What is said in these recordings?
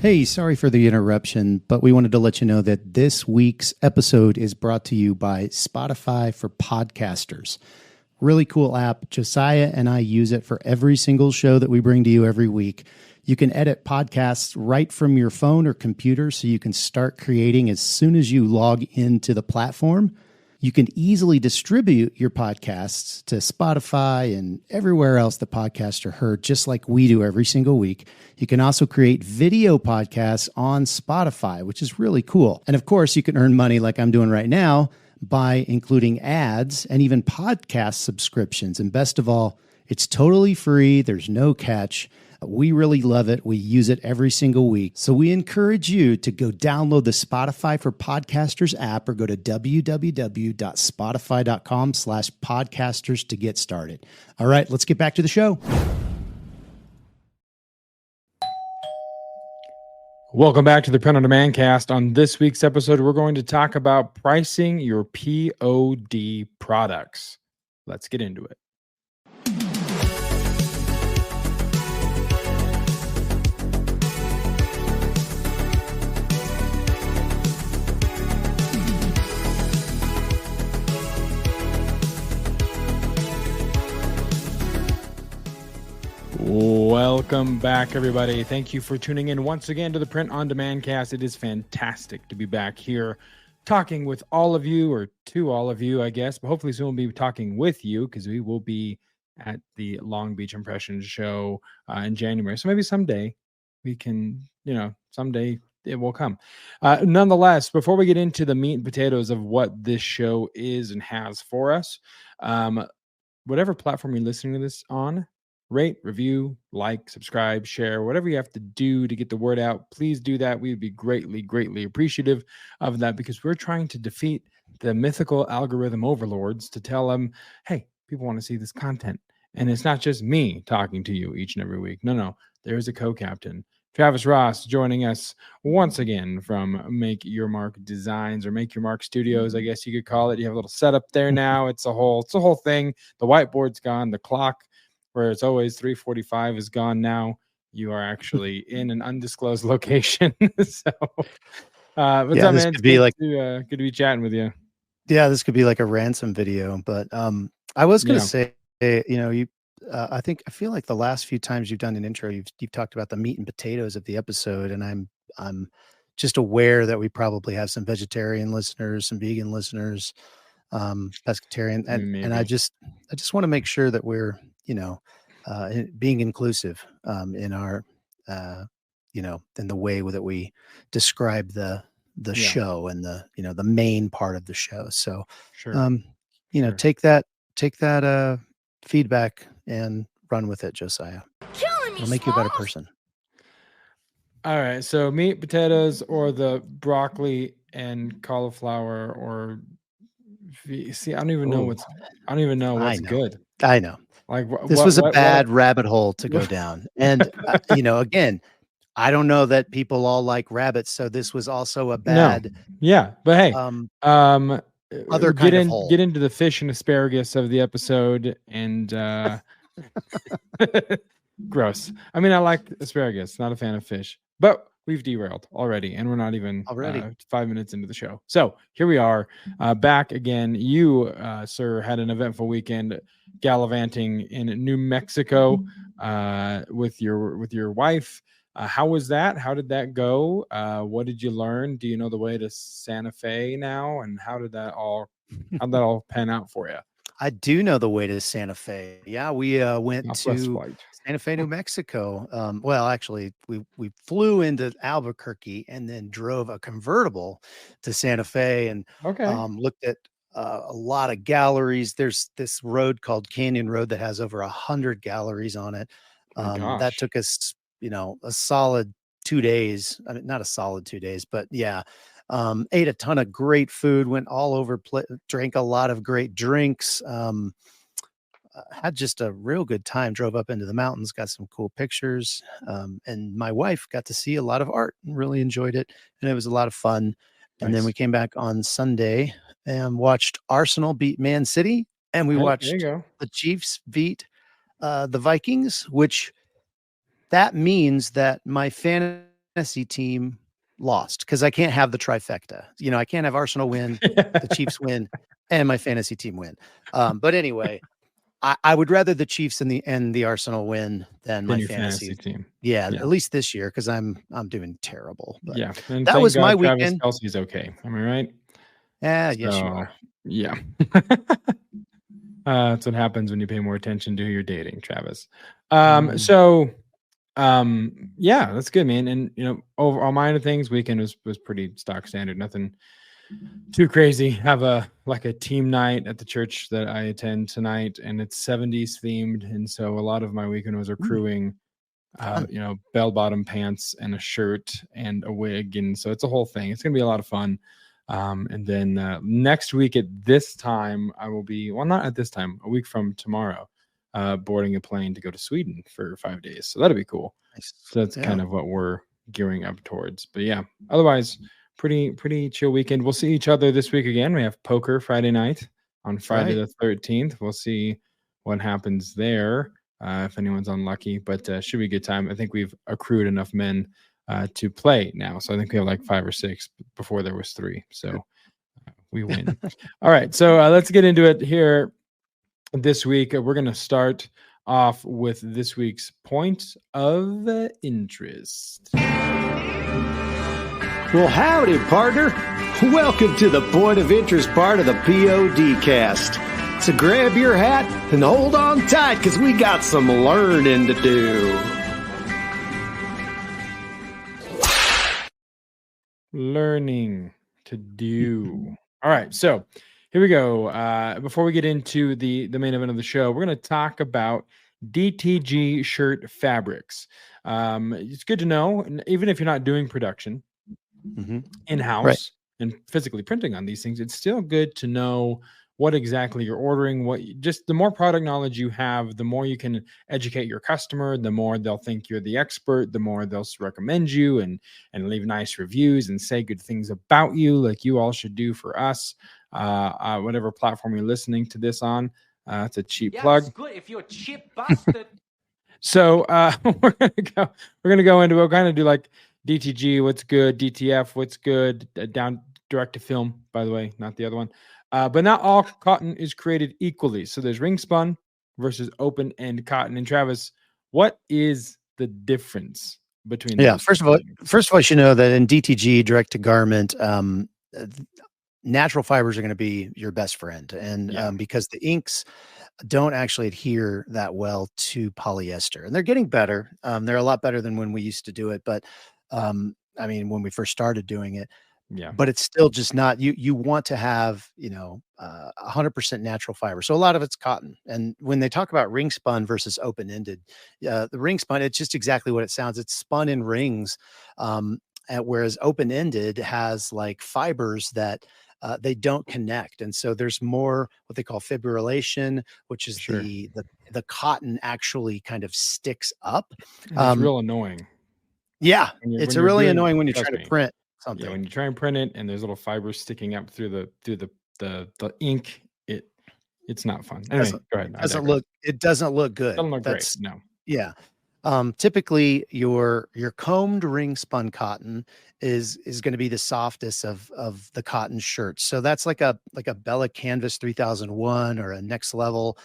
Hey, sorry for the interruption, but we wanted to let you know that this week's episode is brought to you by Spotify for Podcasters. Really cool app. Josiah and I use it for every single show that we bring to you every week. You can edit podcasts right from your phone or computer, so you can start creating as soon as you log into the platform. You can easily distribute your podcasts to Spotify and everywhere else the podcasts are heard, just like we do every single week. You can also create video podcasts on Spotify, which is really cool. And of course, you can earn money like I'm doing right now by including ads and even podcast subscriptions. And best of all, it's totally free. There's no catch. We really love it. We use it every single week. So we encourage you to go download the Spotify for Podcasters app or go to www.spotify.com/podcasters to get started. All right, let's get back to the show. Welcome back to the Print on Demand cast. On this week's episode, we're going to talk about pricing your POD products. Let's get into it. Welcome back, everybody. Thank you for tuning in once again to the Print on Demand cast. It is fantastic to be back here talking with all of you, or to all of you, I guess. But hopefully soon we'll be talking with you, because we will be at the Long Beach Impressions show in January. So maybe someday we can, someday it will come. Nonetheless, before we get into the meat and potatoes of what this show is and has for us, whatever platform you're listening to this on, rate, review, like, subscribe, share, whatever you have to do to get the word out. Please do that. We would be greatly, greatly appreciative of that, because we're trying to defeat the mythical algorithm overlords to tell them, hey, people want to see this content. And it's not just me talking to you each and every week. No, there's a co-captain, Travis Ross, joining us once again from Make Your Mark Designs, or Make Your Mark Studios, I guess you could call it. You have a little setup there now. It's a whole thing. The whiteboard's gone. The clock, where it's always 3:45, is gone now. You are actually in an undisclosed location. So, what's up, man? It's good to be chatting with you. Yeah, this could be like a ransom video, but I was going to say, I feel like the last few times you've done an intro, you've talked about the meat and potatoes of the episode, and I'm just aware that we probably have some vegetarian listeners, some vegan listeners, pescatarian, and I just want to make sure that we're being inclusive in our in the way that we describe the show and the main part of the show. So sure. Take that feedback and run with it, Josiah. It'll make you a better person. All right, so meat, potatoes, or the broccoli and cauliflower, or see, I don't even know what's good. I know. Like this was a bad rabbit hole to go down. And, again, I don't know that people all like rabbits. So this was also a bad. No. Yeah. But hey, other kind of hole. Get into the fish and asparagus of the episode, and gross. I mean, I like asparagus, not a fan of fish, but we've derailed already, and we're not even 5 minutes into the show. So here we are, back again. You, sir, had an eventful weekend gallivanting in New Mexico with your wife. How was that? How did that go? What did you learn? Do you know the way to Santa Fe now? And how'd that all pan out for you? I do know the way to Santa Fe. Yeah, we went to Santa Fe, New Mexico. Well, actually, we flew into Albuquerque and then drove a convertible to Santa Fe and looked at a lot of galleries. There's this road called Canyon Road that has over 100 galleries on it. That took us, a solid 2 days. I mean, not a solid 2 days, but yeah. Ate a ton of great food, went all over, drank a lot of great drinks, had just a real good time, drove up into the mountains, got some cool pictures. And my wife got to see a lot of art and really enjoyed it. And it was a lot of fun. Nice. And then we came back on Sunday and watched Arsenal beat Man City. And we watched the Chiefs beat the Vikings, which that means that my fantasy fantasy team lost because I can't have the trifecta. I can't have Arsenal win, the Chiefs win, and my fantasy team win. But anyway, I would rather the Chiefs and the Arsenal win than my your fantasy fantasy. team. Yeah, at least this year because I'm doing terrible. But Yeah, and that thank was my God Travis weekend. Kelce's okay. Am I right? Yes, you are. Yeah. That's what happens when you pay more attention to who you're dating, Travis. Yeah, that's good, man. And overall minor things, weekend was pretty stock standard, nothing too crazy. Have a team night at the church that I attend tonight, and it's 70s themed, and so a lot of my weekend was accruing bell bottom pants and a shirt and a wig, and so it's a whole thing. It's gonna be a lot of fun. And then next week at this time, I will be, well, not at this time, a week from tomorrow, boarding a plane to go to Sweden for 5 days. So that'll be cool. Nice. So that's kind of what we're gearing up towards. But yeah, otherwise, pretty chill weekend. We'll see each other this week again. We have poker Friday night on Friday the 13th. We'll see what happens there. If anyone's unlucky, but should be a good time. I think we've accrued enough men to play now. So I think we have like 5 or 6. Before there was 3. So we win. All right. So let's get into it here this week. We're going to start off with this week's point of interest. Well, howdy, partner. Welcome to the point of interest part of the POD cast. So grab your hat and hold on tight because we got some learning to do. Learning to do. All right, so here we go. Before we get into the main event of the show, we're going to talk about DTG shirt fabrics. It's good to know, even if you're not doing production in-house and physically printing on these things, it's still good to know what exactly you're ordering. Just the more product knowledge you have, the more you can educate your customer, the more they'll think you're the expert, the more they'll recommend you and leave nice reviews and say good things about you, like you all should do for us. Whatever platform you're listening to this on, it's a cheap plug. It's good if you're a cheap bastard. So we're gonna go into, we'll kind of do like DTG, what's good, DTF, what's good, down direct to film, by the way, not the other one. But not all cotton is created equally. So there's ring spun versus open end cotton. And Travis, what is the difference between those? First of all, you should know that in DTG, direct to garment, natural fibers are going to be your best friend. And because the inks don't actually adhere that well to polyester, and they're getting better. They're a lot better than when we used to do it. But when we first started doing it, but it's still just not, you want to have, 100% natural fiber. So a lot of it's cotton. And when they talk about ring spun versus open-ended, the ring spun, it's just exactly what it sounds. It's spun in rings. Whereas open-ended has like fibers that they don't connect. And so there's more what they call fibrillation, which is the cotton actually kind of sticks up. It's real annoying. Yeah. It's really annoying when you're trying to print something. Yeah, when you try and print it and there's little fibers sticking up through the ink, it's not fun. Anyway, go ahead. It doesn't look good. Doesn't look great. No. Yeah. Typically your combed ring spun cotton is going to be the softest of the cotton shirts. So that's like a Bella Canvas 3001 or a Next Level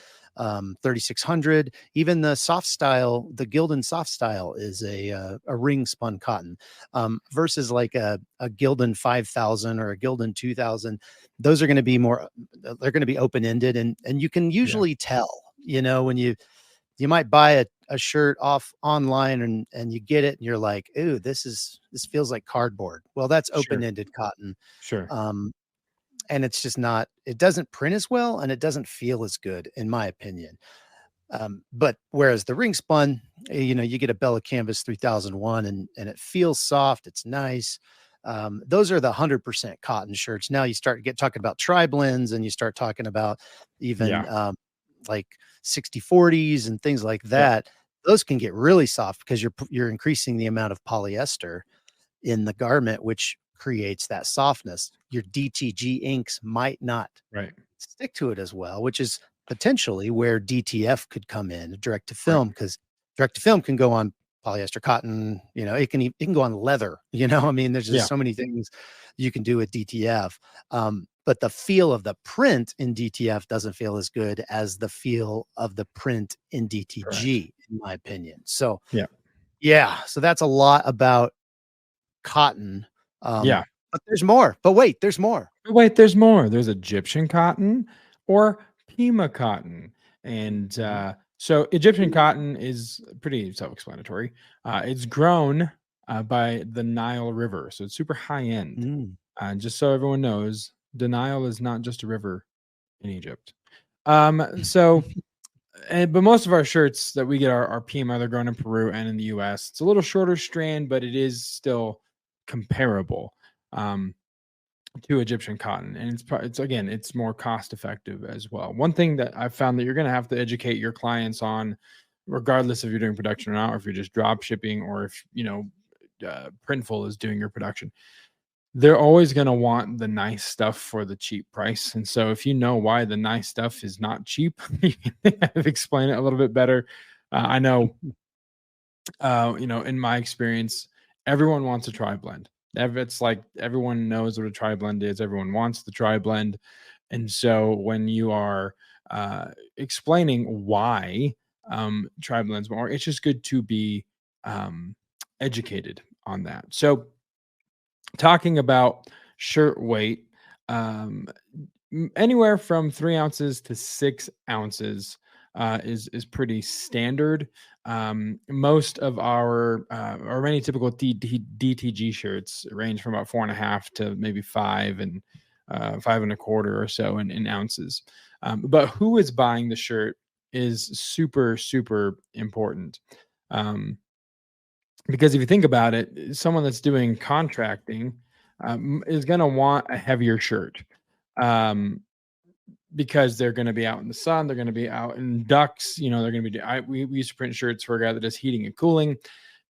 3600. Even the soft style, the Gildan soft style is a ring spun cotton versus like a Gildan 5000 or a Gildan 2000. Those are going to be they're going to be open-ended and you can usually tell, when you might buy a shirt off online and you get it and you're like, ooh, this feels like cardboard. Well, that's open-ended cotton. Sure. And it's just not, it doesn't print as well and it doesn't feel as good in my opinion. But whereas the ring spun, you get a Bella Canvas 3001 and it feels soft. It's nice. Those are the 100% cotton shirts. Now you start talking about tri-blends and you start talking about even like 60/40s and things like that. Yeah. Those can get really soft because you're increasing the amount of polyester in the garment, which creates that softness. Your DTG inks might not stick to it as well, which is potentially where DTF could come in, direct to film, because direct to film can go on polyester, cotton, it can go on leather, I mean, there's just Yeah. so many things you can do with DTF. But the feel of the print in DTF doesn't feel as good as the feel of the print in Correct. DTG, in my opinion. So Yeah. yeah, so that's a lot about cotton. Yeah. But there's more. But wait, there's more. But wait, there's more. There's Egyptian cotton or Pima cotton. And so Egyptian cotton is pretty self-explanatory. It's grown by the Nile River. So it's super high end. Mm. Just so everyone knows, the Nile is not just a river in Egypt. But most of our shirts that we get are Pima. They're grown in Peru and in the US. It's a little shorter strand, but it is still comparable. To Egyptian cotton, and it's more cost effective as well. One thing that I've found that you're going to have to educate your clients on, regardless if you're doing production or not, or if you're just drop shipping, or if Printful is doing your production, they're always going to want the nice stuff for the cheap price. And so if you know why the nice stuff is not cheap, you can explain it a little bit better. I know, in my experience, everyone wants a tri blend. It's like everyone knows what a tri blend is. Everyone wants the tri blend. And so when you are explaining why tri blends more, it's just good to be educated on that. So talking about shirt weight, um, anywhere from 3 ounces to 6 ounces is pretty standard. Most of our or many typical DTG shirts range from about 4.5 to maybe 5 and 5 1/4 or so in ounces. But who is buying the shirt is super, super important. Because if you think about it, someone that's doing contracting is going to want a heavier shirt. Um, because they're going to be out in the sun, they're going to be out in ducks, they're going to be. We used to print shirts for a guy that does heating and cooling,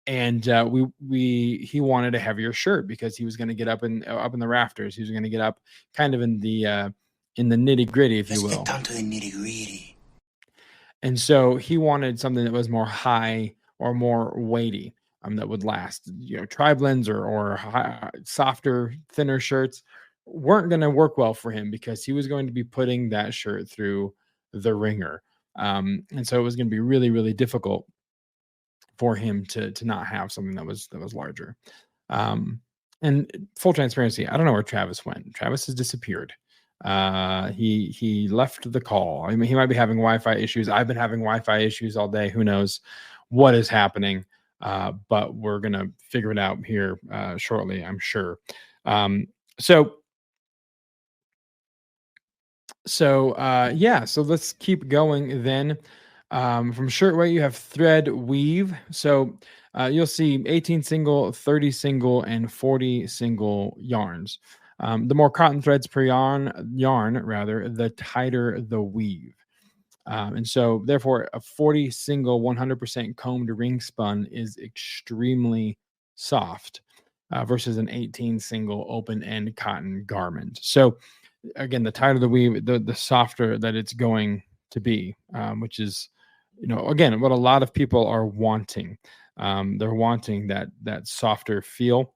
and he wanted a heavier shirt because he was going to get up in the rafters. He was going to get up kind of in the nitty gritty, if you will. Let's get down to the nitty gritty. And so he wanted something that was more high or more weighty, that would last. Tri blends or softer, thinner shirts weren't going to work well for him because he was going to be putting that shirt through the ringer. And so it was going to be really, really difficult for him to not have something that was larger. And full transparency, I don't know where Travis went. Travis has disappeared. He left the call. I mean, he might be having Wi-Fi issues. I've been having Wi-Fi issues all day. Who knows what is happening? But we're gonna figure it out here shortly, I'm sure. So let's keep going then. From shirt weight, you have thread weave. So you'll see 18 single, 30 single, and 40 single yarns. The more cotton threads per yarn, the tighter the weave. And so therefore a 40 single 100% combed ring spun is extremely soft versus an 18 single open end cotton garment. So again, the tighter the weave, the softer that it's going to be, which is, again, what a lot of people are wanting. They're wanting that softer feel.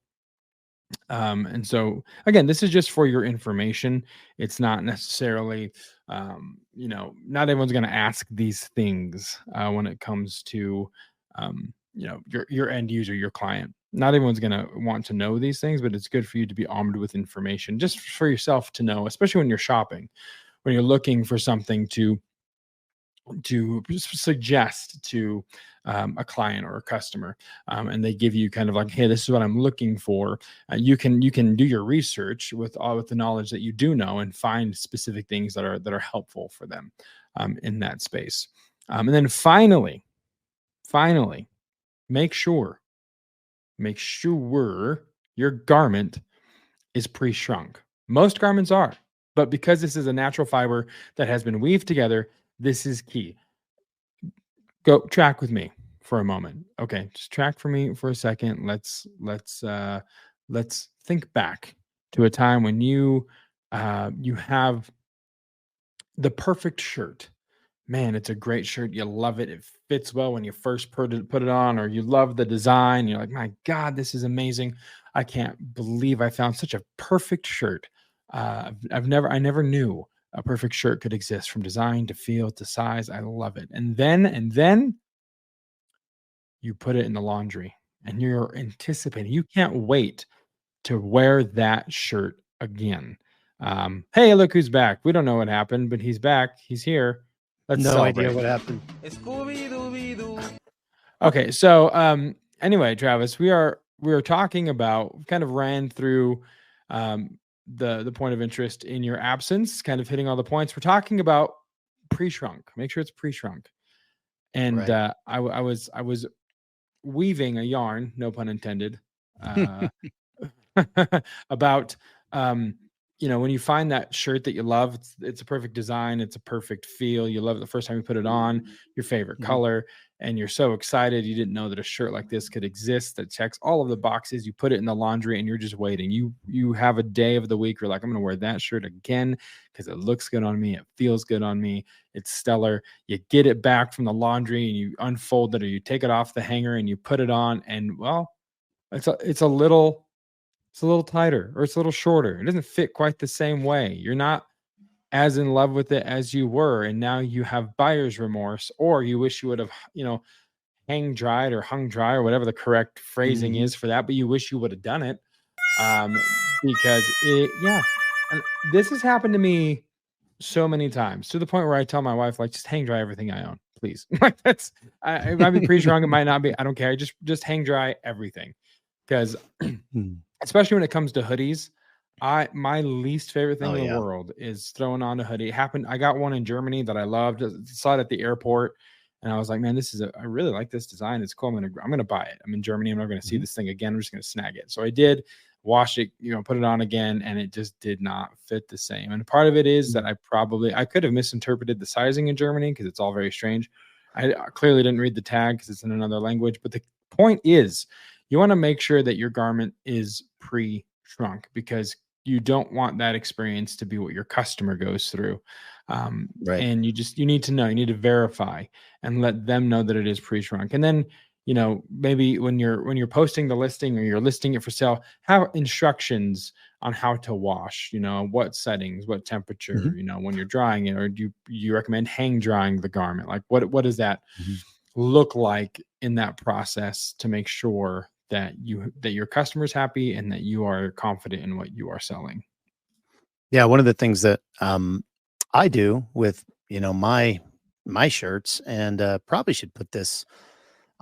And so again, this is just for your information. It's not necessarily, not everyone's going to ask these things when it comes to, your end user, your client. Not everyone's going to want to know these things, but it's good for you to be armed with information just for yourself to know, especially when you're shopping, when you're looking for something to suggest to a client or a customer, and they give you kind of like, hey, this is what I'm looking for. You can do your research with the knowledge that you do know and find specific things that are helpful for them in that space. And then finally, make sure your garment is pre-shrunk. Most garments are, but because this is a natural fiber that has been weaved together, this is key. Go track with me for a moment. Okay, just track for me for a second. Let's think back to a time when you have the perfect shirt man, it's a great shirt. You love it. It fits well when you first put it on, or you love the design. You're like, my God, this is amazing. I can't believe I found such a perfect shirt. I never knew a perfect shirt could exist, from design to feel to size. I love it. And then you put it in the laundry and you're anticipating. You can't wait to wear that shirt again. Hey, look who's back. We don't know what happened, but he's back. He's here. Let's No celebrate. idea what happened. Okay, so anyway, Travis, we are talking about, kind of ran through the point of interest in your absence, kind of hitting all the points. We're talking about pre-shrunk. Make sure it's pre-shrunk. And Right. I was weaving a yarn, no pun intended, about when you find that shirt that you love, it's a perfect design, it's a perfect feel, you love it the first time you put it on, your favorite color, and you're so excited. You didn't know that a shirt like this could exist, that checks all of the boxes. You put it in the laundry and you're just waiting. You have a day of the week you're like, I'm going to wear that shirt again because it looks good on me, it feels good on me, it's stellar. You get it back from the laundry and you unfold it, or you take it off the hanger and you put it on, and well, it's a little tighter, or it's a little shorter. It doesn't fit quite the same way. You're not as in love with it as you were. And now you have buyer's remorse, or you wish you would have, hang dried or hung dry, or whatever the correct phrasing is for that. But you wish you would have done it. Because and this has happened to me so many times, to the point where I tell my wife, like, just hang dry everything I own, please. Like, it might be pretty strong. It might not be. I don't care. Just hang dry everything. Because especially when it comes to hoodies, my least favorite thing in the world is throwing on a hoodie. It happened. I got one in Germany that I loved. Saw it at the airport, and I was like, man, I really like this design. It's cool. I'm gonna buy it. I'm in Germany. I'm not gonna see this thing again. I'm just gonna snag it. So I did. Wash it, put it on again, and it just did not fit the same. And part of it is that I could have misinterpreted the sizing in Germany, because it's all very strange. I clearly didn't read the tag because it's in another language. But the point is, you want to make sure that your garment is pre-shrunk, because you don't want that experience to be what your customer goes through. Right. And you need to know, you need to verify and let them know that it is pre-shrunk. And then, maybe when you're posting the listing, or you're listing it for sale, have instructions on how to wash, what settings, what temperature, when you're drying it, or do you recommend hang drying the garment? Like, what does that look like in that process, to make sure that your customer's happy and that you are confident in what you are selling? Yeah, one of the things that I do with my shirts, and probably should put this,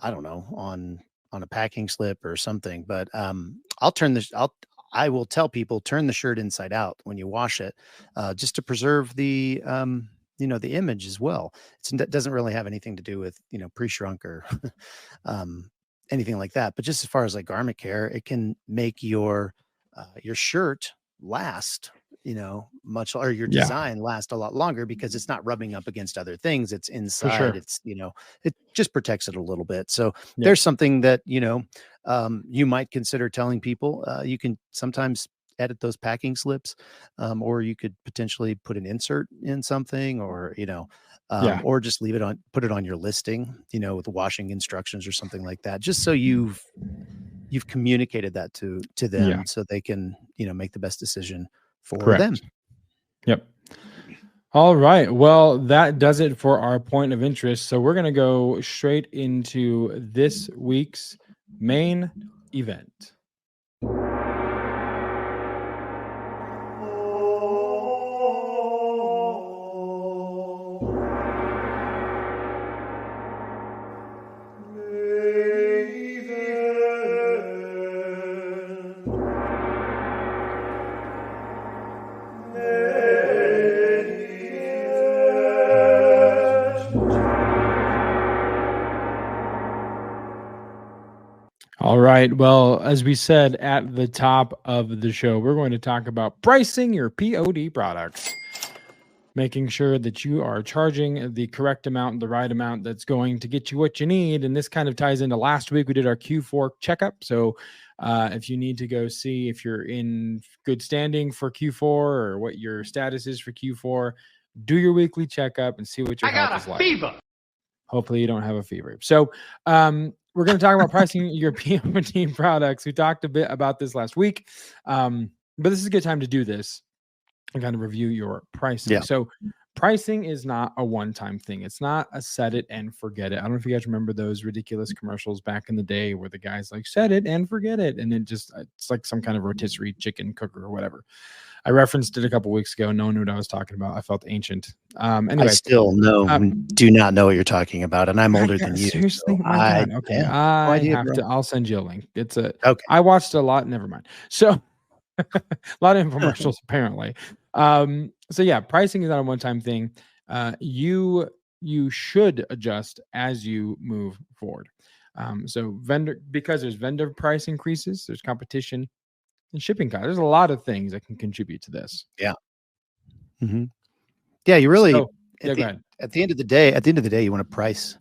I don't know, on a packing slip or something, but I will tell people, turn the shirt inside out when you wash it, just to preserve the the image as well. It doesn't really have anything to do with pre-shrunk or anything like that, but just as far as like garment care, it can make your shirt last much, or your design last a lot longer, because it's not rubbing up against other things. It's For inside. sure. It's it just protects it a little bit. So there's something that you might consider telling people. You can sometimes edit those packing slips, or you could potentially put an insert in something, or or just put it on your listing, with washing instructions or something like that, just so you've communicated that to them, so they can make the best decision for them. Yep. All right. Well, that does it for our point of interest. So we're going to go straight into this week's main event. All right. Well, as we said at the top of the show, we're going to talk about pricing your POD products, making sure that you are charging the correct amount, the right amount that's going to get you what you need. And this kind of ties into last week. We did our Q4 checkup. So if you need to go see if you're in good standing for Q4, or what your status is for Q4, do your weekly checkup and see what your I health got is a like. fever. Hopefully you don't have a fever. So we're going to talk about pricing your POD products. We talked a bit about this last week, but this is a good time to do this and kind of review your pricing. Yeah. So pricing is not a one-time thing. It's not a set it and forget it. I don't know if you guys remember those ridiculous commercials back in the day where the guys like set it and forget it. And it's like some kind of rotisserie chicken cooker or whatever. I referenced it a couple weeks ago. No one knew what I was talking about. I felt ancient. I Anyway, still do not know what you're talking about, and I'm older than you. Seriously, so my God. Okay, no I idea, have bro. to. I'll send you a link. Okay. I watched a lot. Never mind. So a lot of infomercials apparently. So yeah, pricing is not a one-time thing. You should adjust as you move forward. So because there's vendor price increases, there's competition and shipping costs. There's a lot of things that can contribute to this. Yeah. Mm-hmm. Yeah, you really So, go ahead. at the end of the day, you want to price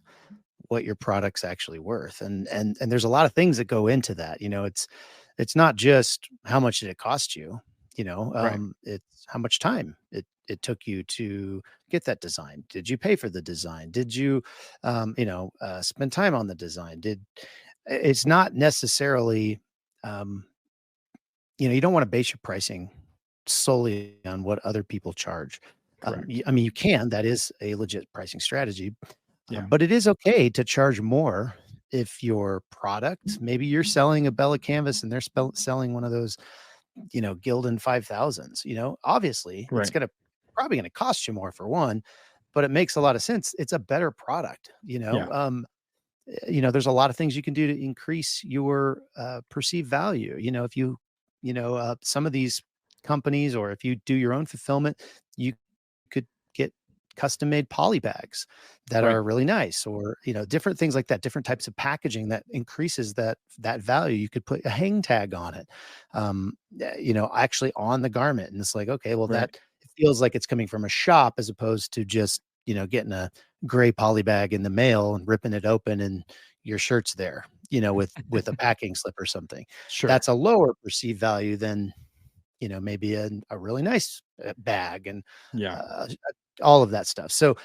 what your product's actually worth, and there's a lot of things that go into that. It's not just how much did it cost you. Right. It's how much time it took you to get that design. Did you pay for the design? Did you spend time on the design? It's not necessarily you don't want to base your pricing solely on what other people charge. You can. That is a legit pricing strategy. Yeah. But it is okay to charge more if your product, maybe you're selling a Bella canvas and they're selling one of those, Gildan 5000s. Obviously, it's probably going to cost you more for one, but it makes a lot of sense. It's a better product. There's a lot of things you can do to increase your perceived value. If you some of these companies, or if you do your own fulfillment, you could get custom made poly bags that are really nice, or different things like that, different types of packaging that increases that value. You could put a hang tag on it, actually on the garment, and it's like, okay, well, that it feels like it's coming from a shop as opposed to just getting a gray poly bag in the mail and ripping it open and your shirt's there, with a packing slip or something. Sure. That's a lower perceived value than maybe a really nice bag and all of that stuff. So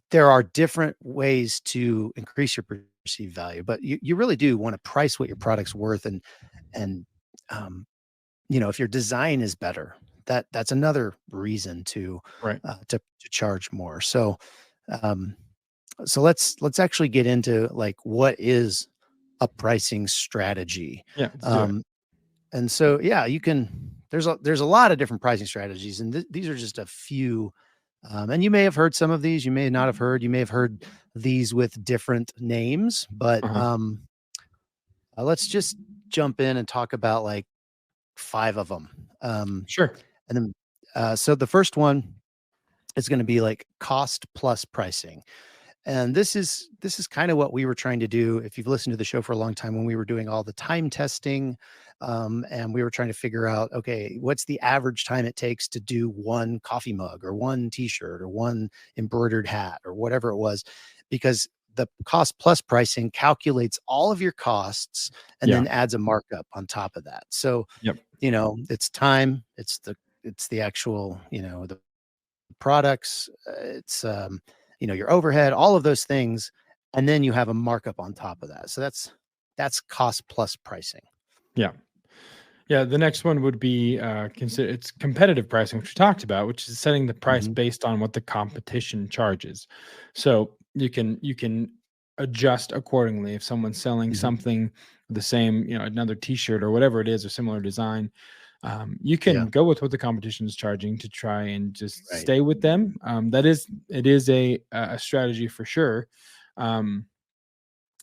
there are different ways to increase your perceived value, but you really do want to price what your product's worth. And if your design is better, that's another reason to charge more. So let's actually get into like, what is a pricing strategy? Yeah. Let's do it. And so, you can, there's a lot of different pricing strategies, and these are just a few. And you may have heard some of these, you may not have heard, you may have heard these with different names, but let's just jump in and talk about like 5 of them. Sure. And then, so the first one is going to be like cost plus pricing. And this is kind of what we were trying to do. If you've listened to the show for a long time, when we were doing all the time testing, and we were trying to figure out, okay, what's the average time it takes to do one coffee mug or one t-shirt or one embroidered hat or whatever it was, because the cost plus pricing calculates all of your costs and then adds a markup on top of that. So, it's time, it's the actual, the products, it's, your overhead, all of those things. And then you have a markup on top of that. So that's cost plus pricing. Yeah. Yeah. The next one would be it's competitive pricing, which we talked about, which is setting the price based on what the competition charges. So you can adjust accordingly. If someone's selling something the same, another t-shirt or whatever it is, or similar design, you can go with what the competition is charging to try and just stay with them. It is a strategy for sure.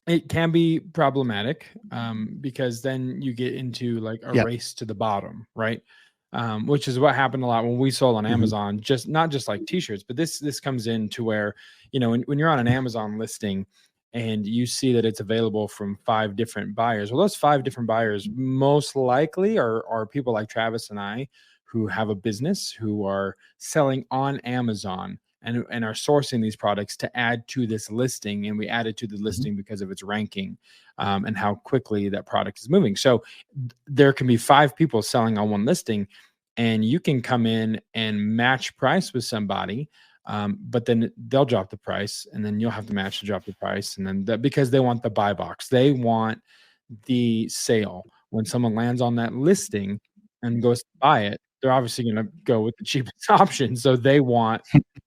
It can be problematic because then you get into like a race to the bottom, right? Which is what happened a lot when we sold on Amazon. Just not just like t-shirts, but this comes into where when you're on an Amazon listing and you see that it's available from 5 different buyers. Well, those 5 different buyers most likely are people like Travis and I, who have a business, who are selling on Amazon and are sourcing these products to add to this listing. And we added to the listing because of its ranking and how quickly that product is moving. So there can be 5 people selling on one listing. and you can come in and match price with somebody, but then they'll drop the price, and then you'll have to match to drop the price, and then because they want the buy box, they want the sale. When someone lands on that listing and goes to buy it, they're obviously going to go with the cheapest option. So they want,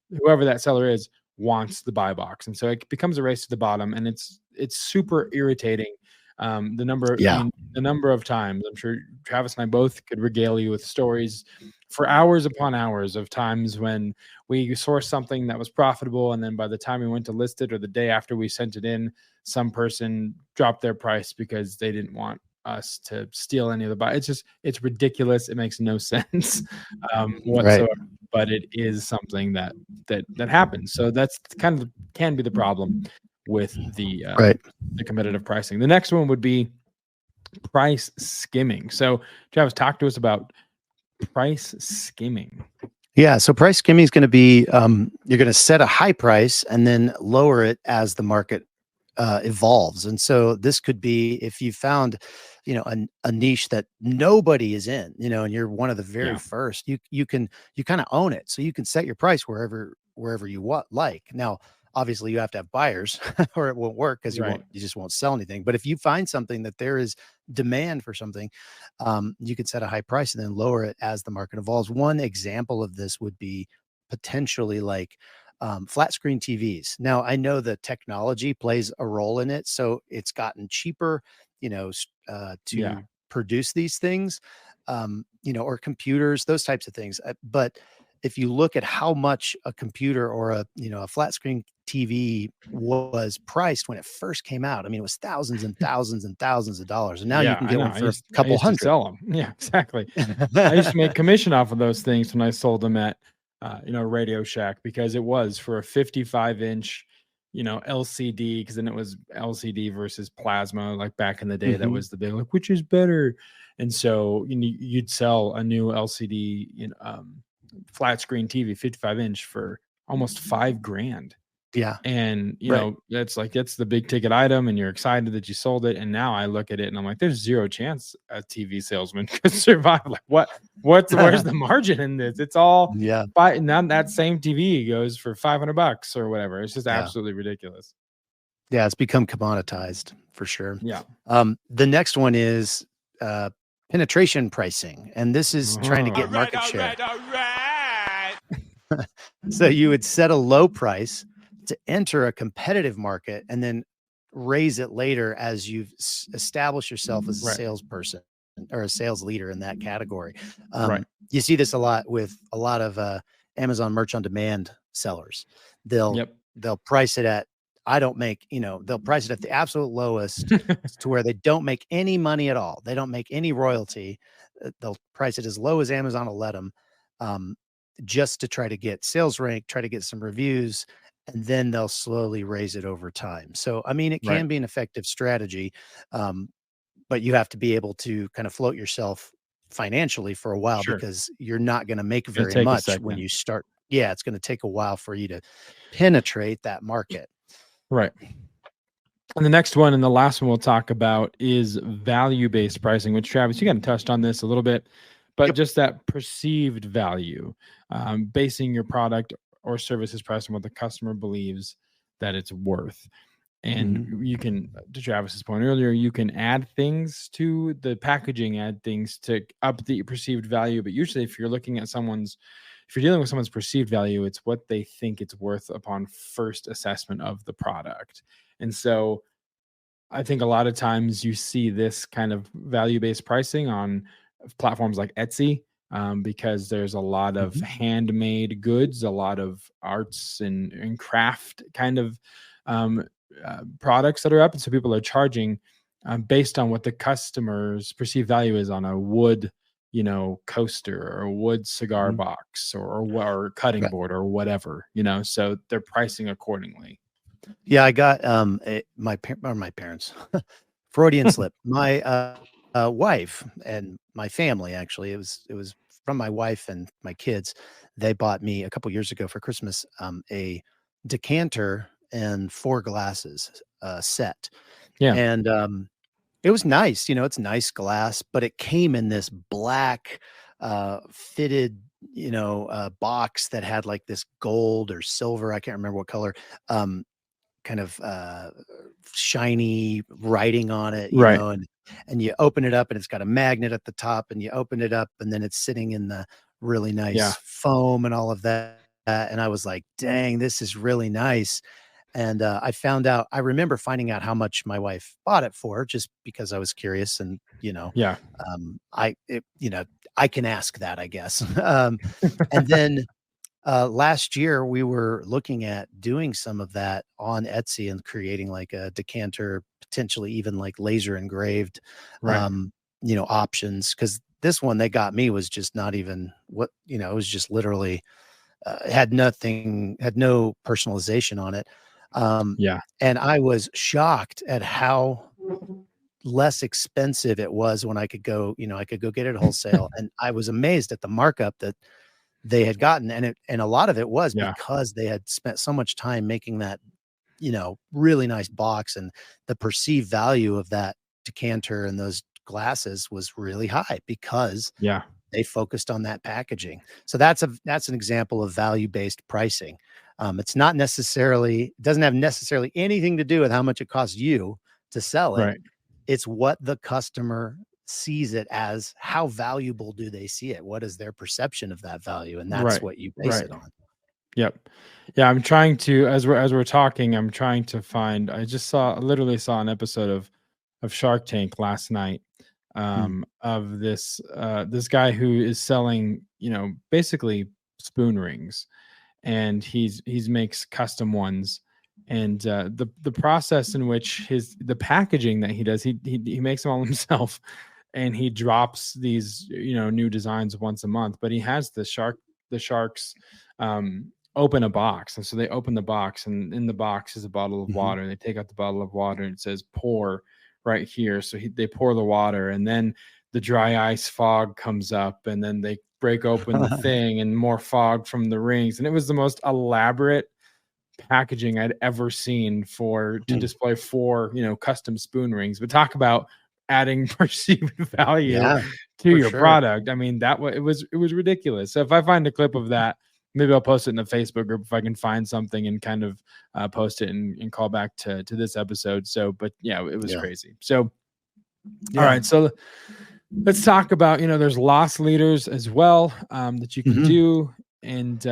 whoever that seller is wants the buy box, and so it becomes a race to the bottom, and it's super irritating. The number of times, I'm sure Travis and I both could regale you with stories for hours upon hours of times when we sourced something that was profitable, and then by the time we went to list it or the day after we sent it in, some person dropped their price because they didn't want us to steal any of the buy. It's ridiculous. It makes no sense whatsoever. Right. But it is something that happens. So that's kind of can be the problem with the competitive pricing. The next one would be price skimming. So Travis, talk to us about price skimming. Yeah. So price skimming is going to be, you're going to set a high price and then lower it as the market evolves. And so this could be if you found, a niche that nobody is in, and you're one of the very first, you kind of own it. So you can set your price wherever you want. Now, obviously you have to have buyers or it won't work because you just won't sell anything. But if you find something that there is demand for something, you can set a high price and then lower it as the market evolves. One example of this would be potentially like flat screen TVs. Now, I know the technology plays a role in it, so it's gotten cheaper, to produce these things, or computers, those types of things. But if you look at how much a computer or a flat screen TV was priced when it first came out, I mean, it was thousands and thousands and thousands of dollars, and now you can get one for a couple hundred. Sell them. Yeah, exactly. I used to make commission off of those things when I sold them at Radio Shack, because it was for a 55-inch LCD, because then it was LCD versus plasma, like back in the day. That was the big, like, which is better. And so you'd sell a new LCD flat screen TV 55-inch for almost $5,000. Yeah. And that's the big ticket item, and you're excited that you sold it. And now I look at it and I'm like, there's zero chance a TV salesman could survive. Like where's the margin in this? It's all now that same TV goes for $500 or whatever. It's just absolutely ridiculous. Yeah, it's become commoditized for sure. Yeah. The next one is penetration pricing, and this is trying to get market share. So you would set a low price to enter a competitive market and then raise it later as you've established yourself as a salesperson or a sales leader in that category. You see this a lot with a lot of Amazon merch on demand sellers. They'll price it at, they'll price it at the absolute lowest to where they don't make any money at all. They don't make any royalty. They'll price it as low as Amazon will let them, just to try to get sales rank, try to get some reviews, and then they'll slowly raise it over time. So, I mean, it can be an effective strategy, but you have to be able to kind of float yourself financially for a while, because you're not going to make very much when you start. Yeah, it's going to take a while for you to penetrate that market. Right. And the next one and the last one we'll talk about is value-based pricing, which, Travis, you kind of touched on this a little bit, but just that perceived value, basing your product or services price on what the customer believes that it's worth. And you can, to Travis's point earlier, you can add things to the packaging, add things to up the perceived value. But usually if you're dealing with someone's perceived value, it's what they think it's worth upon first assessment of the product. And so I think a lot of times you see this kind of value-based pricing on platforms like Etsy, because there's a lot of handmade goods, a lot of arts and craft kind of products that are up. And so people are charging based on what the customer's perceived value is on a wood, coaster or a wood cigar box or cutting board or whatever, so they're pricing accordingly. Yeah, I got my parents, Freudian slip. My wife and my family, actually, it was from my wife and my kids. They bought me a couple years ago for Christmas a decanter and 4 glasses set. Yeah, and it was nice. It's nice glass, but it came in this black fitted, box that had like this gold or silver, I can't remember what color, kind of shiny writing on it, Right. and you open it up and it's got a magnet at the top, and you open it up and then it's sitting in the really Yeah. nice foam and all of that. And I was like, dang, this is really nice. And I remember finding out how much my wife bought it for, just because I was curious. And, Yeah. I can ask that, I guess. And then last year we were looking at doing some of that on Etsy and creating like a decanter, potentially even like laser engraved, Right. options. Cause this one they got me was just not even it was just literally, had no personalization on it. Yeah. And I was shocked at how less expensive it was when I could go get it wholesale. And I was amazed at the markup that they had gotten. And a lot of it was Yeah. because they had spent so much time making that, really nice box, and the perceived value of that decanter and those glasses was really high because Yeah. they focused on that packaging. So that's an example of value-based pricing. It's not necessarily, doesn't have necessarily anything to do with how much it costs you to sell it. Right. It's what the customer sees it as. How valuable do they see it? What is their perception of that value? And that's Right. what you base Right. it on. Yep. Yeah, I'm trying to, as we're talking, I'm trying to find. I literally saw an episode of Shark Tank last night, of this guy who is selling, basically spoon rings, and he's makes custom ones, and the process in which the packaging that he does, he makes them all himself, and he drops these new designs once a month. But he has the sharks open a box, and so they open the box, and in the box is a bottle of water, and they take out the bottle of water, and it says pour right here. So they pour the water, and then the dry ice fog comes up, and then they break open the thing, and more fog from the rings. And it was the most elaborate packaging I'd ever seen to display 4 custom spoon rings. But talk about adding perceived value to your product. I mean, it was ridiculous. So if I find a clip of that, maybe I'll post it in the Facebook group if I can find something, and kind of post it and call back to this episode. So, but yeah, it was crazy. So, all right. So let's talk about, there's loss leaders as well, that you can do. And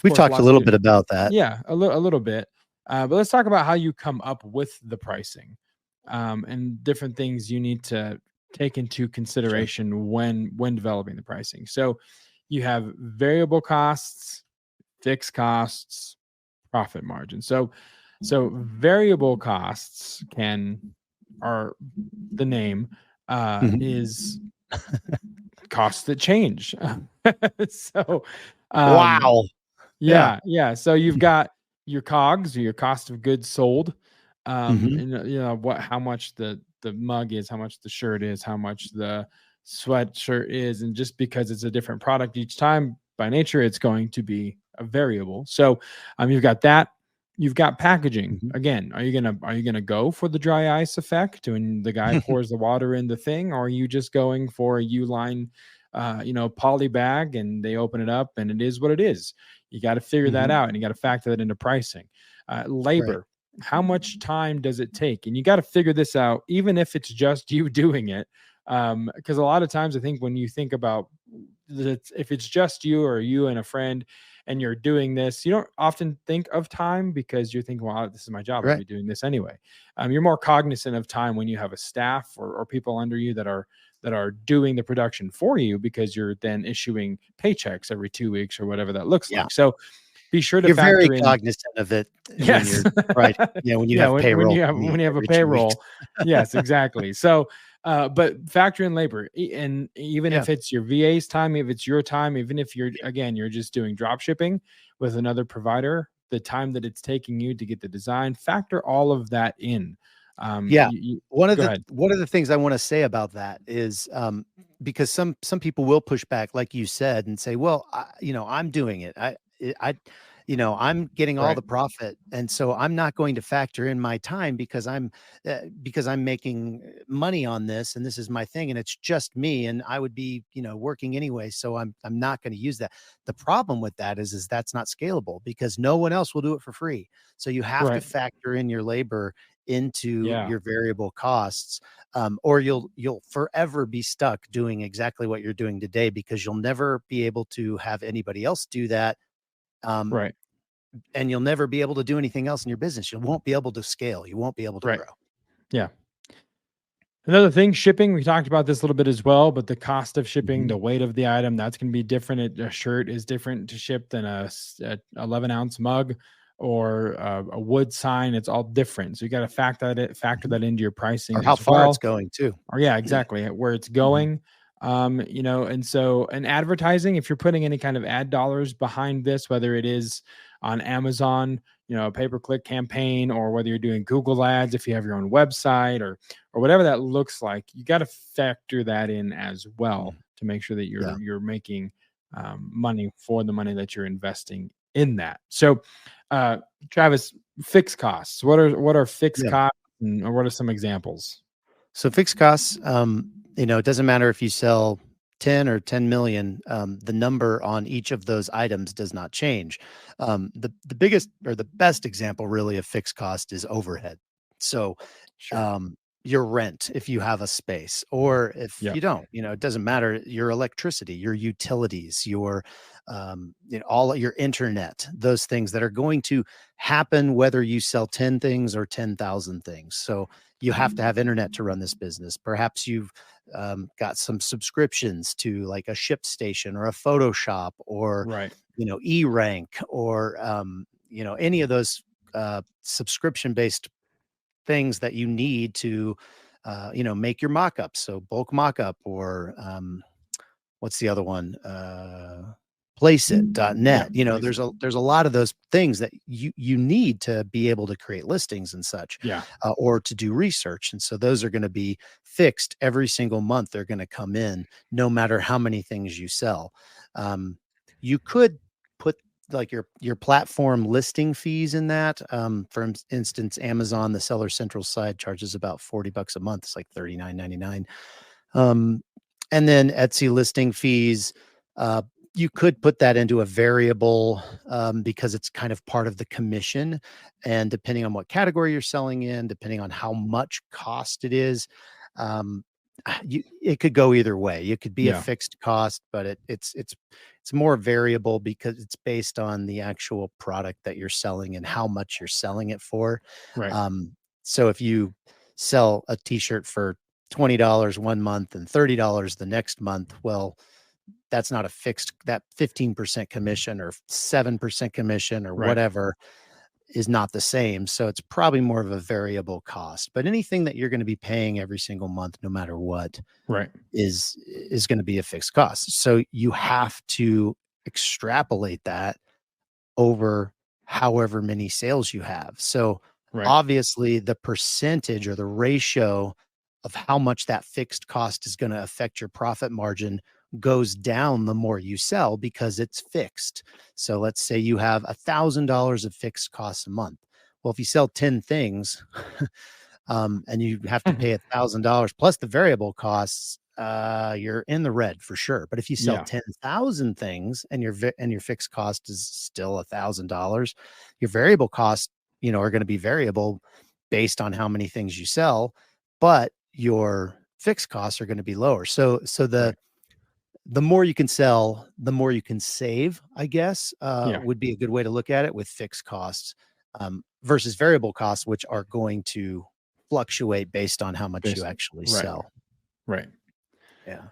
we talked a little bit about that. Yeah, a little bit. But let's talk about how you come up with the pricing, and different things you need to take into consideration when developing the pricing. So you have variable costs, fixed costs, profit margin. So variable costs are the name, is costs that change. So wow. Yeah. So you've got your COGS, or your cost of goods sold, and how much the mug is, how much the shirt is, how much the sweatshirt is. And just because it's a different product each time, by nature, it's going to be a variable. So you've got that. You've got packaging. Again, are you gonna go for the dry ice effect when the guy pours the water in the thing, or are you just going for a U-line poly bag, and they open it up and it is what it is? You got to figure that out, and you got to factor that into pricing. Labor, how much time does it take? And you got to figure this out, even if it's just you doing it. Because a lot of times I think when you think about if it's just you, or you and a friend, and you're doing this, you don't often think of time, because you're thinking, well, this is my job. I'll be doing this anyway. You're more cognizant of time when you have a staff or people under you that are doing the production for you, because you're then issuing paychecks every 2 weeks or whatever that looks like. So be sure to you're factor very cognizant of it. Yes. When you have payroll. When you have a payroll. Yes, exactly. So, but factor in labor, and even if it's your VA's time, if it's your time, even if you're just doing drop shipping with another provider, the time that it's taking you to get the design, factor all of that in. One of the things I want to say about that is, because some people will push back, like you said, and say, well, I'm doing it. I'm getting all Right. the profit, and so I'm not going to factor in my time because I'm making money on this, and this is my thing, and it's just me, and I would be, working anyway, so I'm not going to use that. The problem with that is that's not scalable because no one else will do it for free. So you have to Right. factor in your labor into Yeah. your variable costs, or you'll forever be stuck doing exactly what you're doing today because you'll never be able to have anybody else do that. Um, Right. and you'll never be able to do anything else in your business. You won't be able to scale. You won't be able to Right. grow. Yeah. Another thing, shipping. We talked about this a little bit as well, but the cost of shipping, Mhm. the weight of the item, that's going to be different. A shirt is different to ship than a 11-ounce mug or a wood sign. It's all different. So you got to factor Mhm. that into your Or pricing how as far it's well. going too. Or yeah, exactly where it's Mhm. going. And so and advertising, if you're putting any kind of ad dollars behind this, whether it is on Amazon, a pay-per-click campaign, or whether you're doing Google ads, if you have your own website or whatever that looks like, you got to factor that in as well Mm. to make sure that Yeah. you're making money for the money that you're investing in that. So, uh, Travis, fixed costs. What are fixed Yeah. costs, or what are some examples? So fixed costs, it doesn't matter if you sell 10 or 10 million, the number on each of those items does not change. The biggest or the best example really of fixed cost is overhead. So Sure. um, your rent if you have a space, or if Yeah. you don't, it doesn't matter. Your electricity, your utilities, all your internet, those things that are going to happen whether you sell 10 things or 10,000 things. So you have to have internet to run this business. Perhaps you've got some subscriptions to like a ship station or a Photoshop or Right. E-Rank or any of those subscription based things that you need to make your mock-up. So bulk mock-up or what's the other one? Yeah. Placeit.net. Place There's it. a lot of those things that you need to be able to create listings and such, Yeah. or to do research. And so those are going to be fixed every single month. They're going to come in no matter how many things you sell. You could put like your platform listing fees in that. For instance, Amazon, the Seller Central side charges about $40 a month. It's like $39.99. Um, and then Etsy listing fees, uh, you could put that into a variable, because it's kind of part of the commission. And depending on what category you're selling in, depending on how much cost it is, um, it could go either way. It could be a Yeah. fixed cost, but it's more variable because it's based on the actual product that you're selling and how much you're selling it for. Right. So if you sell a t-shirt for $20 one month and $30 the next month, well, that's not a fixed, that 15% commission or 7% commission or Right. whatever is not the same. So it's probably more of a variable cost. But anything that you're going to be paying every single month, no matter what, Right. is going to be a fixed cost. So you have to extrapolate that over however many sales you have. So Right. obviously the percentage or the ratio of how much that fixed cost is going to affect your profit margin goes down the more you sell because it's fixed. So let's say you have $1,000 of fixed costs a month. Well, if you sell 10 things, and you have to pay $1,000 plus the variable costs, you're in the red for sure. But if you sell Yeah. 10,000 things and your fixed cost is still $1,000, your variable costs, are going to be variable based on how many things you sell, but your fixed costs are going to be lower. So Right. the more you can sell, the more you can save, I guess, Yeah. would be a good way to look at it with fixed costs, versus variable costs, which are going to fluctuate based on how much you Based. actually Right. sell. Right. Yeah.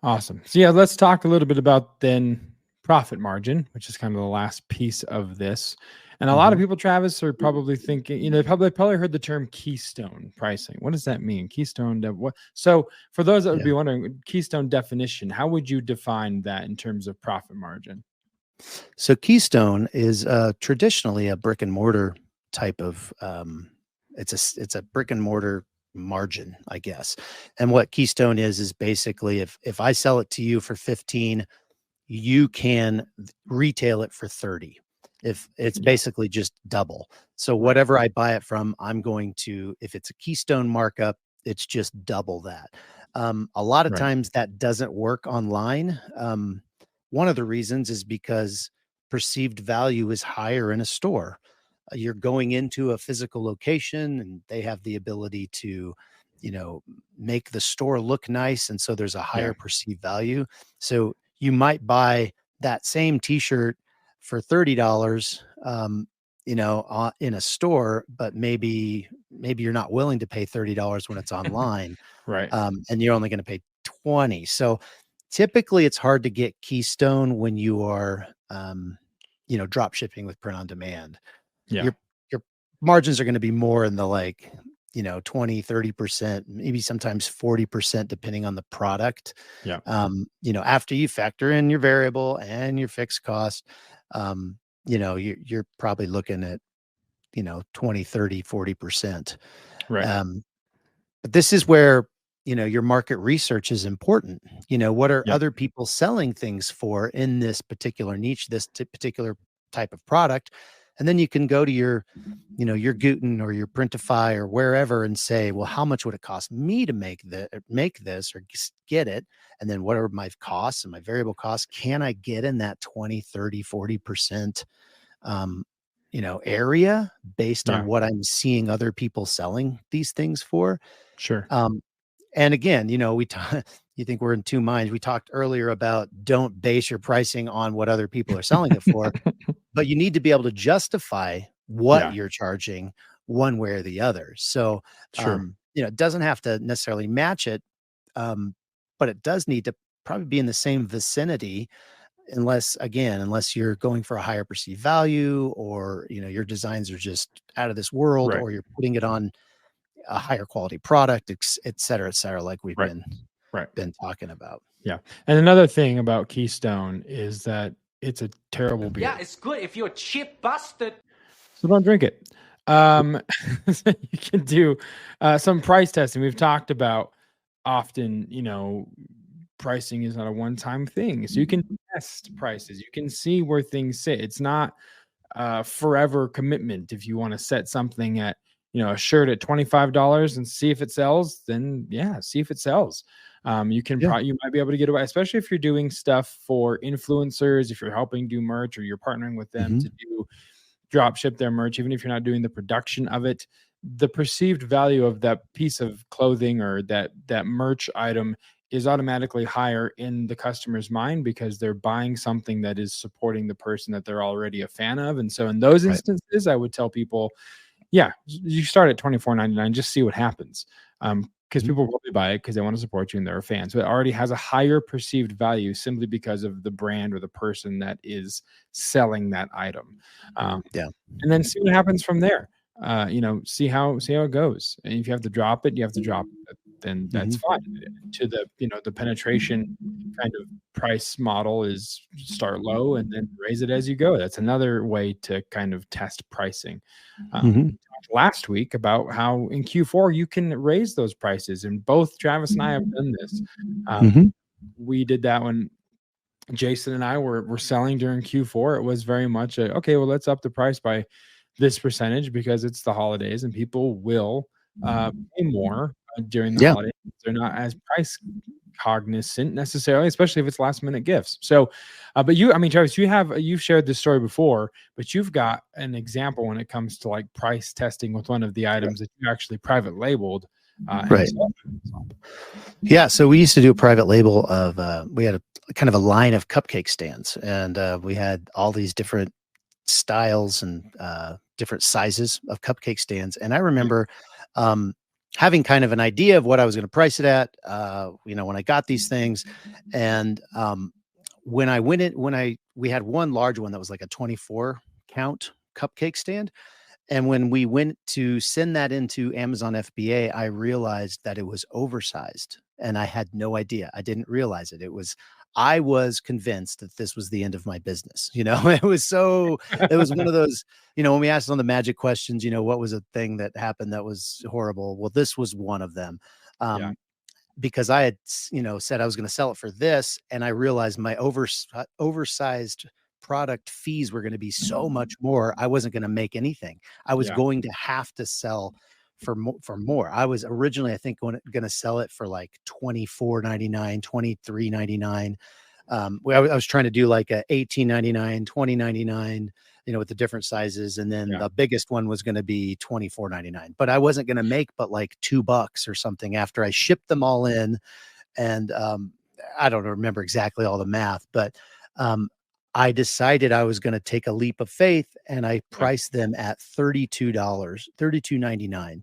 Awesome. So yeah, let's talk a little bit about then profit margin, which is kind of the last piece of this. And a lot of Mhm. people, Travis, are probably thinking, they probably heard the term keystone pricing. What does that mean? Keystone. What? So for those that would Yeah. be wondering, keystone definition, how would you define that in terms of profit margin? So Keystone is traditionally a brick and mortar type of, it's a brick and mortar margin, I guess. And what Keystone is basically if I sell it to you for 15, you can retail it for 30. if it's basically just double. So whatever I buy it from, I'm going to, if it's a Keystone markup, it's just double that. A lot of times that doesn't work online. One of the reasons is because perceived value is higher in a store. You're going into a physical location and they have the ability to, make the store look nice. And so there's a higher perceived value. So you might buy that same t-shirt for $30, in a store, but maybe you're not willing to pay $30 when it's online. And you're only going to pay 20. So typically it's hard to get Keystone when you are, drop shipping with print on demand. Your margins are going to be more in the 20-30%, maybe sometimes 40%, depending on the product. After you factor in your variable and your fixed cost, you're probably looking at 20, 30, 40%. But this is where your market research is important. What are other people selling things for in this particular niche, this particular type of product? And then you can go to your Guten or your Printify or wherever and say, well, how much would it cost me to make this or get it? And then what are my costs and my variable costs? Can I get in that 20, 30, 40%, area based on what I'm seeing other people selling these things for? And again, you think we're in two minds. We talked earlier about don't base your pricing on what other people are selling it for, but you need to be able to justify what you're charging one way or the other. So, it doesn't have to necessarily match it, but it does need to probably be in the same vicinity, unless you're going for a higher perceived value, or your designs are just out of this world, or you're putting it on a higher quality product, et cetera, like we've been talking about. And another thing about Keystone is that it's a terrible beer. Yeah, it's good if you're a cheap bastard. So don't drink it. You can do some price testing. We've talked about often, pricing is not a one-time thing. So you can test prices. You can see where things sit. It's not a forever commitment. If you want to set something at, a shirt at $25 and see if it sells, then see if it sells. You can you might be able to get away, especially if you're doing stuff for influencers, if you're helping do merch or you're partnering with them to do drop ship their merch, even if you're not doing the production of it. The perceived value of that piece of clothing or that merch item is automatically higher in the customer's mind because they're buying something that is supporting the person that they're already a fan of. And so in those instances, I would tell people, you start at $24.99, just see what happens. Because people will probably buy it because they want to support you and they're a fan. So it already has a higher perceived value simply because of the brand or the person that is selling that item. And then see what happens from there. See how it goes. And if you have to drop it, you have to drop it. Then that's fine. To the penetration kind of price model is start low and then raise it as you go. That's another way to kind of test pricing. Last week about how in Q4 you can raise those prices, and both Travis and I have done this. We did that when Jason and I were selling during Q4. It was very much okay, well, let's up the price by this percentage because it's the holidays and people will pay more during the holidays. They're not as price cognizant necessarily, especially if it's last minute gifts. So, but Travis, you've shared this story before, but you've got an example when it comes to like price testing with one of the items that you actually private labeled. So we used to do a private label of, we had a kind of a line of cupcake stands, and we had all these different styles and different sizes of cupcake stands. And I remember, having kind of an idea of what I was going to price it at, when I got these things. And we had one large one that was like a 24 count cupcake stand. And when we went to send that into Amazon FBA, I realized that it was oversized, and I had no idea. I didn't realize it. I was convinced that this was the end of my business. It was one of those, when we asked on the magic questions, what was a thing that happened that was horrible? Well, this was one of them. Because I had, said I was going to sell it for this, and I realized my oversized product fees were going to be so much more. I wasn't going to make anything. I was going to have to sell for more. I was originally, I think, going to sell it for like $24.99, $23.99. I was trying to do like a $18.99, $20.99, with the different sizes. And then the biggest one was going to be $24.99, but I wasn't going to make but like $2 or something after I shipped them all in. And I don't remember exactly all the math, but I decided I was going to take a leap of faith, and I priced them at $32.99,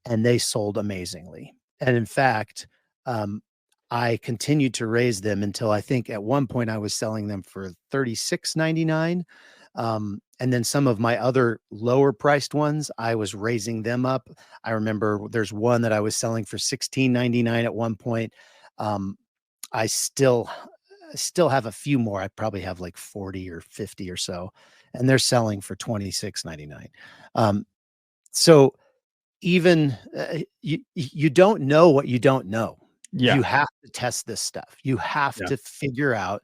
and they sold amazingly. And in fact, I continued to raise them until I think at one point I was selling them for $36.99. And then some of my other lower priced ones, I was raising them up. I remember there's one that I was selling for $16.99 at one point. I still have a few more. I probably have like 40 or 50 or so, and they're selling for $26.99. So even you don't know what you don't know. You have to test this stuff. You have to figure out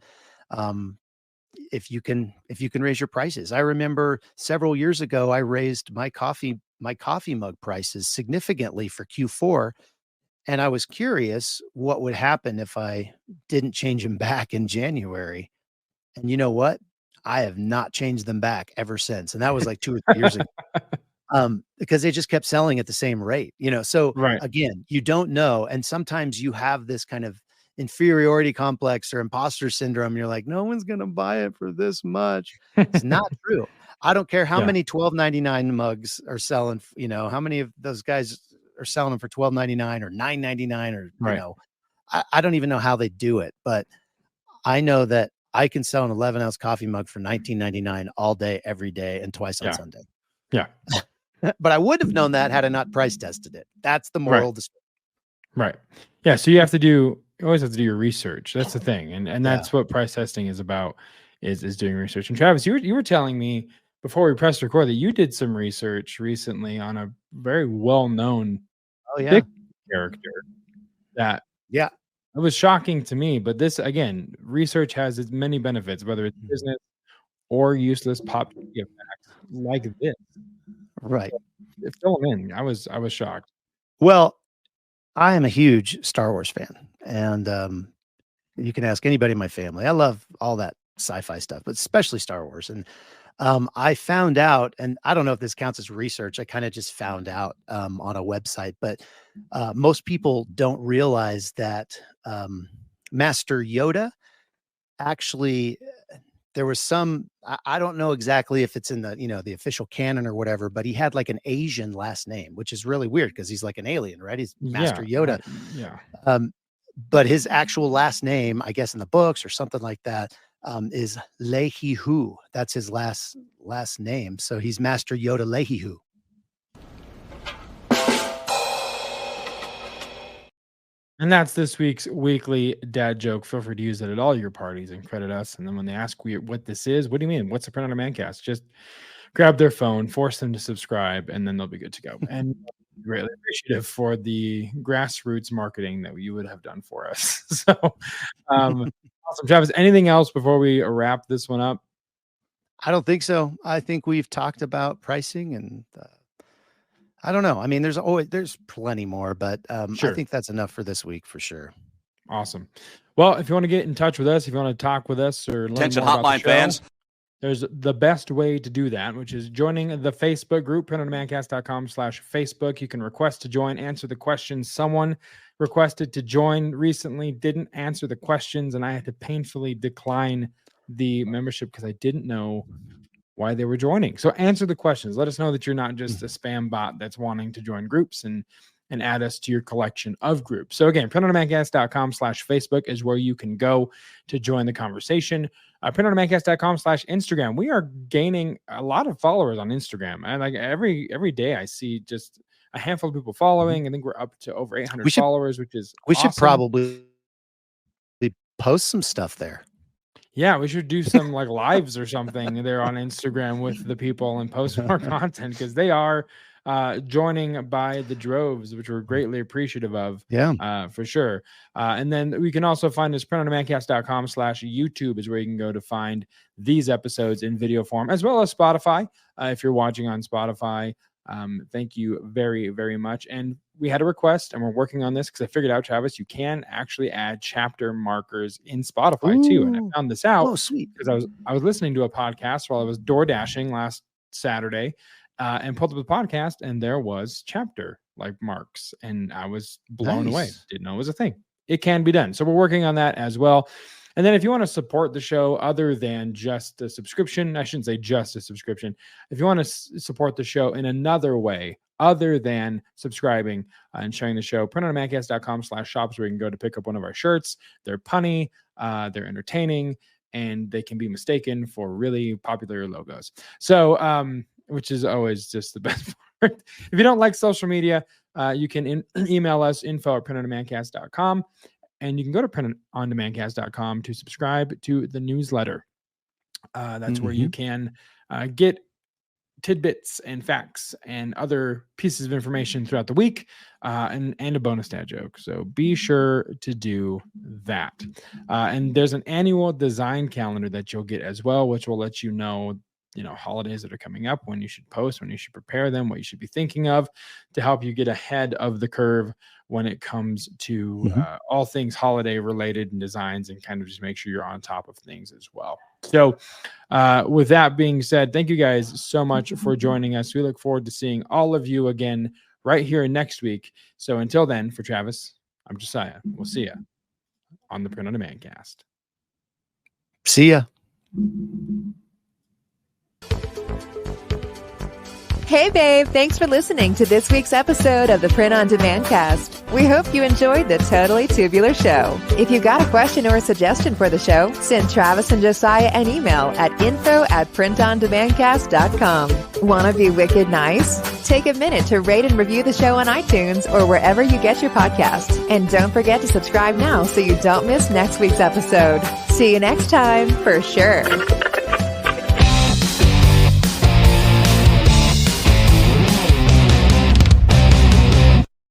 if you can raise your prices. I remember several years ago, I raised my coffee mug prices significantly for Q4. And I was curious what would happen if I didn't change them back in January. And you know what? I have not changed them back ever since. And that was like 2 or 3 years ago. Because they just kept selling at the same rate, So again, you don't know. And sometimes you have this kind of inferiority complex or imposter syndrome. You're like, no one's going to buy it for this much. It's not true. I don't care how many $12.99 mugs are selling, how many of those guys are selling them for $12.99 or $9.99 or, I don't even know how they do it, but I know that I can sell an 11-ounce coffee mug for $19.99 all day, every day, and twice on Sunday. Yeah. But I would have known that had I not price tested it. That's the moral of the story. Right. Yeah. So you always have to do your research. That's the thing. And that's what price testing is about, is doing research. And Travis, you were telling me before we pressed record that you did some research recently on a very well-known character that it was shocking to me. But this, again, research has its many benefits, whether it's business or useless pop facts like this. Right. Fill them in. I was shocked. Well, I am a huge Star Wars fan, and you can ask anybody in my family. I love all that sci-fi stuff, but especially Star Wars. And I found out, and I don't know if this counts as research. I kind of just found out on a website, but most people don't realize that Master Yoda actually, there was some, I don't know exactly if it's in the, the official canon or whatever, but he had like an Asian last name, which is really weird because he's like an alien, right? He's Master Yoda. But his actual last name, I guess in the books or something like that, is Lehihu. That's his last name. So he's Master Yoda Lehihu. And that's this week's weekly dad joke. Feel free to use it at all your parties and credit us. And then when they ask what this is, what do you mean? What's the Print on Demand cast? Just grab their phone, force them to subscribe, and then they'll be good to go. And greatly appreciative for the grassroots marketing that you would have done for us. So awesome. Travis, anything else before we wrap this one up? I don't think so. I think we've talked about pricing and I don't know. I mean, there's plenty more, but I think that's enough for this week for sure. Awesome. Well, if you want to get in touch with us, if you want to talk with us or learn more about the show, fans, there's the best way to do that, which is joining the Facebook group, printondemancast.com/Facebook. You can request to join, answer the questions. Someone requested to join recently, didn't answer the questions, and I had to painfully decline the membership because I didn't know why they were joining. So answer the questions. Let us know that you're not just a spam bot that's wanting to join groups and add us to your collection of groups. So again, printondemancast.com/Facebook is where you can go to join the conversation. Printondemancast.com/Instagram. We are gaining a lot of followers on Instagram. And like every day I see just a handful of people following. I think we're up to over 800 followers, which is awesome. Should probably post some stuff there. Yeah, we should do some like lives or something there on Instagram with the people and post more content because they are joining by the droves, which we're greatly appreciative of. Yeah. For sure. And then we can also find us printondemancast.com/YouTube is where you can go to find these episodes in video form, as well as Spotify. If you're watching on Spotify, thank you very, very much. And we had a request, and we're working on this because I figured out, Travis, you can actually add chapter markers in Spotify too. And I found this out because I was listening to a podcast while I was door dashing last Saturday, and pulled up the podcast, and there was chapter marks, and I was blown away. Didn't know it was a thing. It can be done. So we're working on that as well. And then if you want to support the show other than just a subscription, I shouldn't say just a subscription. If you want to support the show in another way other than subscribing and sharing the show, printondemancast.com/shops, where you can go to pick up one of our shirts. They're punny, they're entertaining, and they can be mistaken for really popular logos. So, which is always just the best part. If you don't like social media, you can email us, info@printondemancast.com. And you can go to printondemancast.com to subscribe to the newsletter. That's where you can get tidbits and facts and other pieces of information throughout the week, and a bonus dad joke. So be sure to do that. And there's an annual design calendar that you'll get as well, which will let you know holidays that are coming up, when you should post, when you should prepare them, what you should be thinking of to help you get ahead of the curve when it comes to all things holiday related and designs, and kind of just make sure you're on top of things as well. So with that being said, thank you guys so much for joining us. We look forward to seeing all of you again right here next week. So until then, for Travis, I'm Josiah. We'll see you on the Print on Demand cast. See ya. Hey, babe. Thanks for listening to this week's episode of the Print on Demand cast. We hope you enjoyed the Totally Tubular show. If you've got a question or a suggestion for the show, send Travis and Josiah an email at info@printondemandcast.com. Want to be wicked nice? Take a minute to rate and review the show on iTunes or wherever you get your podcasts. And don't forget to subscribe now so you don't miss next week's episode. See you next time, for sure.